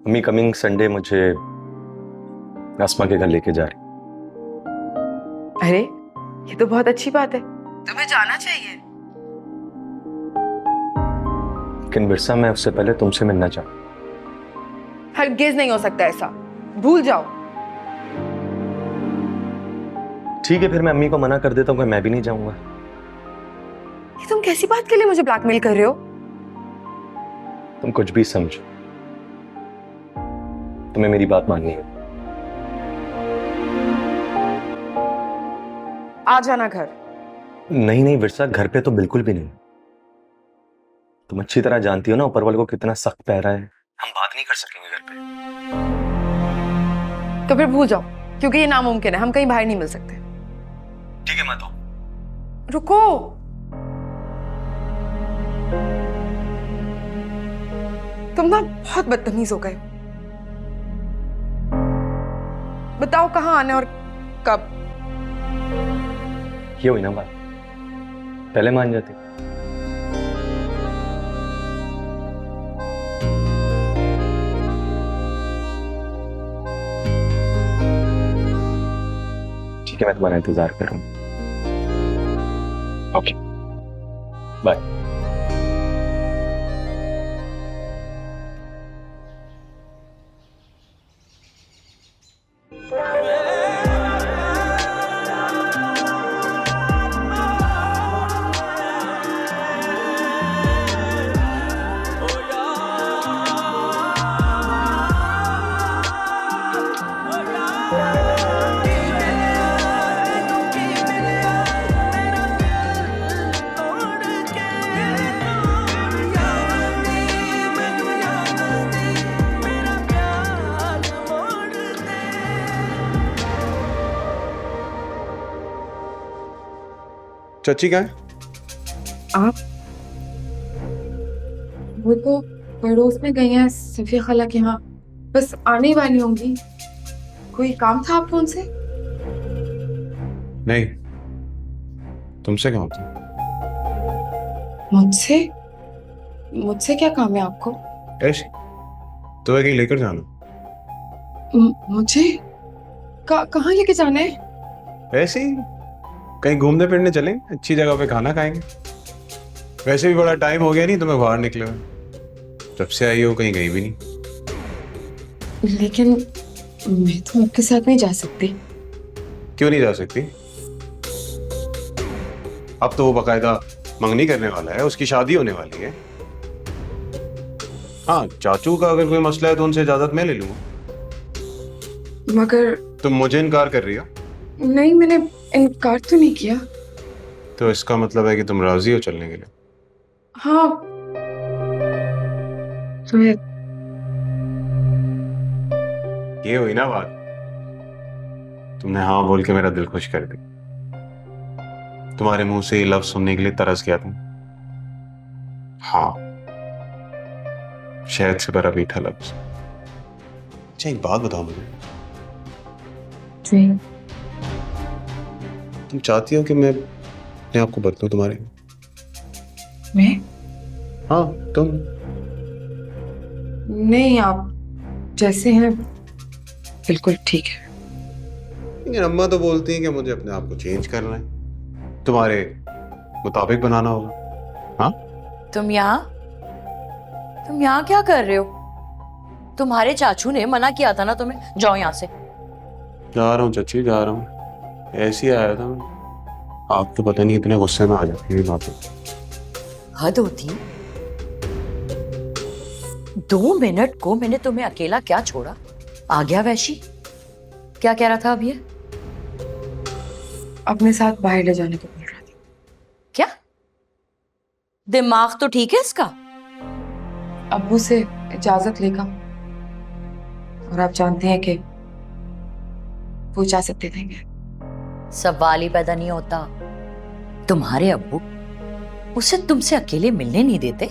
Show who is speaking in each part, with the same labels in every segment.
Speaker 1: अम्मी coming Sunday मुझे आसमा के घर लेके जा रही।
Speaker 2: अरे ये तो बहुत अच्छी बात है, तुम्हें जाना चाहिए।
Speaker 1: लेकिन बिरसा, मैं उससे पहले तुमसे मिलना चाहता।
Speaker 2: हरगिज नहीं हो सकता ऐसा, भूल जाओ।
Speaker 1: ठीक है, फिर मैं अम्मी को मना कर देता हूँ कि मैं भी नहीं जाऊंगा।
Speaker 2: ये तुम कैसी बात के लिए मुझे ब्लैकमेल कर रहे हो?
Speaker 1: तुम कुछ भी समझो, तुम्हें मेरी बात माननी है।
Speaker 2: आ जाना घर।
Speaker 1: नहीं नहीं बिरसा, घर पे तो बिल्कुल भी नहीं। तुम अच्छी तरह जानती हो ना ऊपर वाले को कितना सख्त पैरा है। हम बात नहीं कर सकेंगे घर पे।
Speaker 2: तो फिर भूल जाओ, क्योंकि ये नामुमकिन है, हम कहीं बाहर नहीं मिल सकते।
Speaker 1: ठीक है, मैं तो
Speaker 2: रुको। तुम ना बहुत बदतमीज हो गए। बताओ कहाँ आना और कब।
Speaker 1: ये हुई ना बात, पहले मान जाती। ठीक है, मैं तुम्हारा इंतजार कर रहा हूँ। Okay, bye.
Speaker 3: चाची कहाँ है?
Speaker 2: आप? वो तो पड़ोस में गई हैं सफिया खाला के यहाँ, बस आने वाली होंगी। कोई काम था आपको उनसे?
Speaker 3: नहीं, तुमसे कहाँ होता?
Speaker 2: मुझसे? मुझसे क्या काम है आपको?
Speaker 3: ऐसे तो कहीं लेकर जाना।
Speaker 2: मुझे कहाँ लेके जाना है?
Speaker 3: ऐसे ही कहीं घूमने फिरने चलें, अच्छी जगह पे खाना खाएंगे। वैसे भी बड़ा टाइम हो गया नहीं तुम्हें बाहर निकले हुए, जब से आई हो कहीं गई भी नहीं।
Speaker 2: लेकिन मैं तो आपके साथ नहीं जा सकती।
Speaker 3: क्यों नहीं जा सकती? अब तो वो बकायदा मंगनी करने वाला है, उसकी शादी होने वाली है। हाँ, चाचू का अगर कोई मसला है तो उनसे इजाजत मैं ले लूंगा।
Speaker 2: मगर
Speaker 3: तुम मुझे इनकार कर रही हो?
Speaker 2: नहीं, मैंने इनकार तो नहीं किया।
Speaker 3: तो इसका मतलब है कि तुम राजी हो चलने के लिए?
Speaker 2: हाँ, तुम्हें
Speaker 3: ये हुई ना बात, तुमने हाँ बोल के मेरा दिल खुश कर दिया। तुम्हारे मुंह से ये लफ्ज सुनने के लिए तरस गया था। हाँ, शहद से भरा मीठा लफ्ज। अच्छा एक बात बताओ मुझे, तुम चाहती हो कि मैं अपने आप को बदलूं तुम्हारे?
Speaker 2: मैं?
Speaker 3: हाँ तुम।
Speaker 2: नहीं, आप जैसे हैं बिल्कुल ठीक है।
Speaker 3: लेकिन अम्मा तो बोलती हैं कि मुझे अपने आप को चेंज करना है, तुम्हारे मुताबिक बनाना होगा। हाँ,
Speaker 4: तुम यहाँ क्या कर रहे हो? तुम्हारे चाचू ने मना किया था ना तुम्हें, जाओ यहाँ से।
Speaker 3: जा रहा हूँ चाची, जा रहा हूँ। ऐसे ही आया था मैं। आप तो पता नहीं इतने गुस्से में आ जाती है बात।
Speaker 4: हद होती। 2 मिनट को मैंने तुम्हें अकेला क्या छोड़ा? आ गया वैशी। क्या कह रहा था अब ये?
Speaker 2: अपने साथ बाहर ले जाने को बोल रहा था।
Speaker 4: क्या दिमाग तो ठीक है इसका?
Speaker 2: अब्बू से इजाजत लेगा, और आप जानते हैं कि वो इजाजत दे देंगे।
Speaker 4: सवाल ही पैदा नहीं होता। तुम्हारे अब्बू उसे तुमसे अकेले मिलने नहीं देते,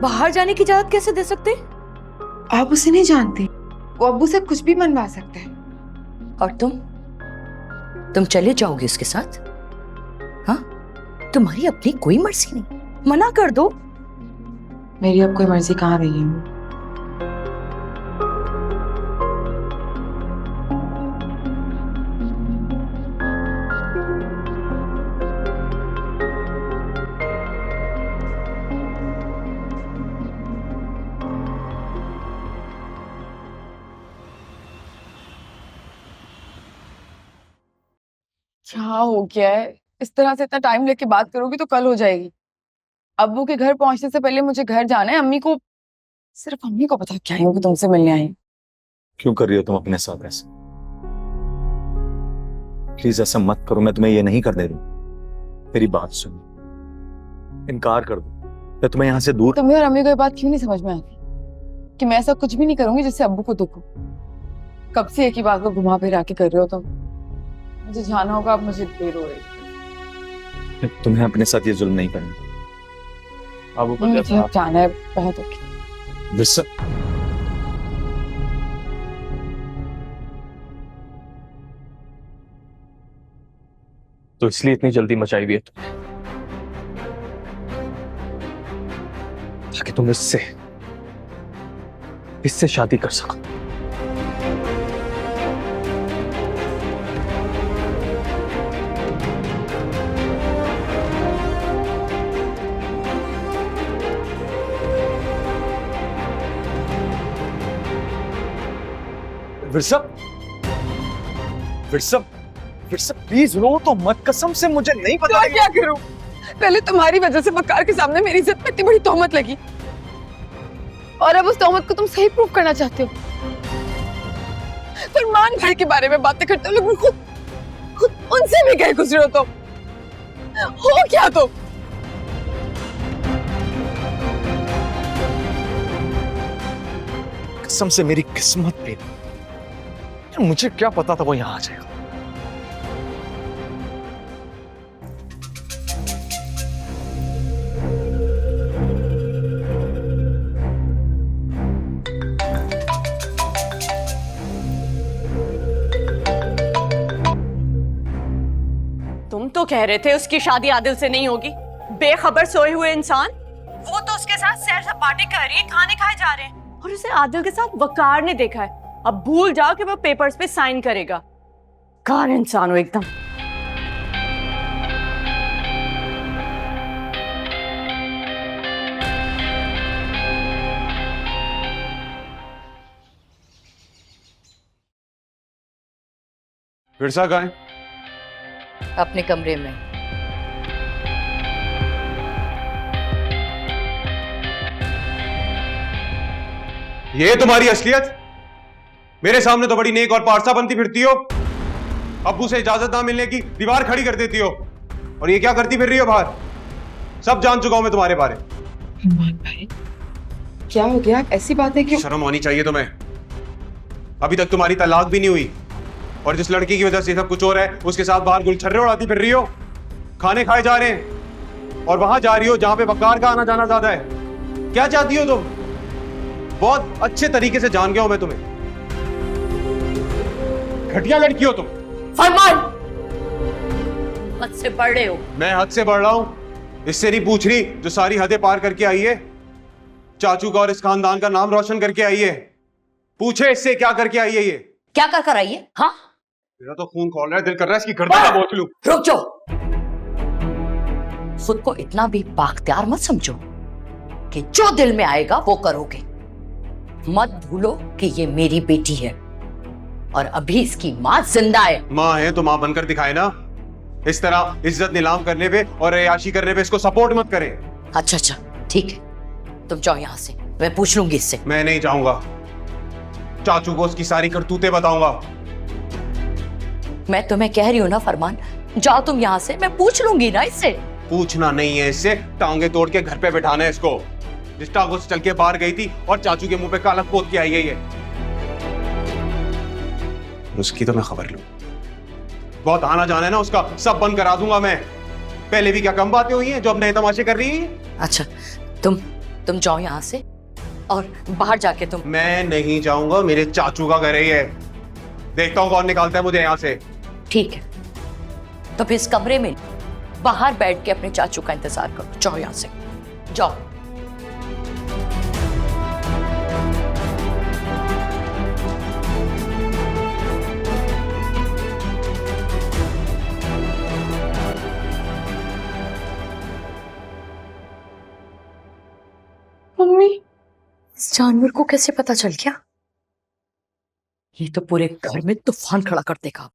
Speaker 4: बाहर जाने की इजाजत कैसे दे सकते?
Speaker 2: आप उसे नहीं जानती, वो अब्बू से कुछ भी मनवा सकता है।
Speaker 4: और तुम चले जाओगे उसके साथ? हाँ, तुम्हारी अपनी कोई मर्जी नहीं? मना कर दो।
Speaker 2: मेरी अब कोई मर्जी कहाँ रही है? क्या हो गया है? इस तरह से इतना टाइम लेके बात करोगी तो कल हो जाएगी। अब्बू के घर पहुंचने से पहले मुझे घर जाना है। सिर्फ अम्मी को पता क्या है कि तुमसे मिलने आई।
Speaker 1: क्यों कर रही हो तुम अपने साथ ऐसे? प्लीज ऐसा मत करो, मैं तुम्हें ये नहीं करने दूं। मेरी बात सुनो, इनकार कर दो, मैं तुम्हें यहाँ से दूर।
Speaker 2: तुम्हें और अम्मी को ये बात क्यों नहीं समझ में आती कि मैं ऐसा कुछ भी नहीं करूंगी जिससे अब्बू को दुख हो? कब से एक ही बात को घुमा फिरा के कर रहे हो तुम। मुझे जाना होगा, अब मुझे देर हो रही है।
Speaker 1: तुम्हें अपने साथ ये जुल्म नहीं करना। अब
Speaker 2: मुझे अब जाना है, बहुत हो गया।
Speaker 1: विरसा, तो इसलिए इतनी जल्दी मचाई हुई है तुमने, ताकि तुम इससे शादी कर सको। विरसा, विरसा, विरसा प्लीज रो तो मत, कसम से मुझे नहीं पता।
Speaker 2: तो क्या करूं? पहले तुम्हारी वजह से बकार के सामने मेरी इज्जत पे इतनी बड़ी तोहमत लगी, और अब उस तोहमत को तुम सही प्रूव करना चाहते हो। फरमान भाई के बारे में बातें करते हो, लेकिन खुद उनसे भी गए गुजरे हो तुम। हो क्या तुम?
Speaker 1: कसम से मेरी किस्मत पे, मुझे क्या पता था वो यहां आ जाएगा।
Speaker 5: तुम तो कह रहे थे उसकी शादी आदिल से नहीं होगी। बेखबर सोए हुए इंसान। वो तो उसके साथ सैर सपाटे कर रही है, खाने खाए जा रहे हैं, और उसे आदिल के साथ वकार ने देखा है। अब भूल जाओ कि वो पेपर्स पे साइन करेगा। कार इंसान हो एकदम।
Speaker 3: विरसा कहाँ है?
Speaker 4: अपने कमरे में।
Speaker 3: ये तुम्हारी असलियत? मेरे सामने तो बड़ी नेक और पारसा बनती फिरती हो, अब्बू से इजाजत ना मिलने की दीवार खड़ी कर देती हो, और ये क्या करती फिर रही हो बाहर? सब जान चुका हूं मैं तुम्हारे बारे।
Speaker 2: फरमान भाई, क्या हो गया? ऐसी बातें क्यों?
Speaker 3: शर्म होनी चाहिए तुम्हें। अभी तक तुम्हारी तलाक भी नहीं हुई, और जिस लड़की की वजह से सब कुछ हो रहा है उसके साथ बाहर गुलछर्रे उड़ाती फिर रही हो, खाने खाए जा रहे हैं, और वहां जा रही हो जहां पे वकार का आना जाना ज्यादा है। क्या चाहती हो तुम? बहुत अच्छे तरीके से जान गया हूं मैं तुम्हें। घटिया लड़की हो तुम।
Speaker 4: फरमान, हद से बढ़ रहे हो।
Speaker 3: मैं हद से बढ़ रहा हूं? इससे नहीं पूछ रही जो सारी हदें पार करके आई है, चाचू का और इस खानदान का नाम रोशन करके आई है। पूछे इससे क्या करके आई है? ये
Speaker 4: क्या कर आई है? हाँ,
Speaker 3: मेरा तो खून खौल रहा है, दिल कर रहा है इसकी गर्दन का बोच लूं।
Speaker 4: रुक जाओ। खुद को इतना भी बाख्तियार मत समझो कि जो दिल में आएगा वो करोगे। मत भूलो कि ये मेरी बेटी है, और अभी इसकी माँ जिंदा है।
Speaker 3: माँ है तो माँ बनकर दिखाए ना। इस तरह इज्जत नीलाम करने पे और अयाशी करने पे इसको सपोर्ट मत करें।
Speaker 4: अच्छा अच्छा, ठीक है, तुम जाओ यहाँ से, मैं पूछ लूंगी इससे।
Speaker 3: मैं नहीं जाऊंगा, चाचू को उसकी सारी करतूतें बताऊंगा।
Speaker 4: मैं तुम्हें कह रही हूँ ना फरमान, जाओ तुम यहाँ से, मैं पूछ लूंगी ना इससे।
Speaker 3: पूछना नहीं है इससे, टांगे तोड़ के घर पे बैठाना है इसको। जिस टांगों से चल के बाहर गई थी और चाचू के मुंह पे कालक पोत के आई है ये। उसकी तो मैं खबर लूं। बहुत आना जाना है ना उसका, सब बंद करा दूंगा मैं। पहले भी क्या कम बातें हुई हैं जो अब नए तमाशे कर रही है?
Speaker 4: अच्छा, तुम जाओ यहाँ से, और बाहर जाके तुम।
Speaker 3: मैं नहीं जाऊंगा, मेरे चाचू का घर है ये। देखता हूं कौन निकालता है मुझे यहाँ से।
Speaker 4: ठीक है, तो फिर इस कमरे में बाहर बैठ के अपने चाचू का इंतजार करो। जाओ यहाँ से, जाओ।
Speaker 2: मम्मी,
Speaker 4: इस जानवर को कैसे पता चल गया? ये तो पूरे घर में तूफान खड़ा कर देगा।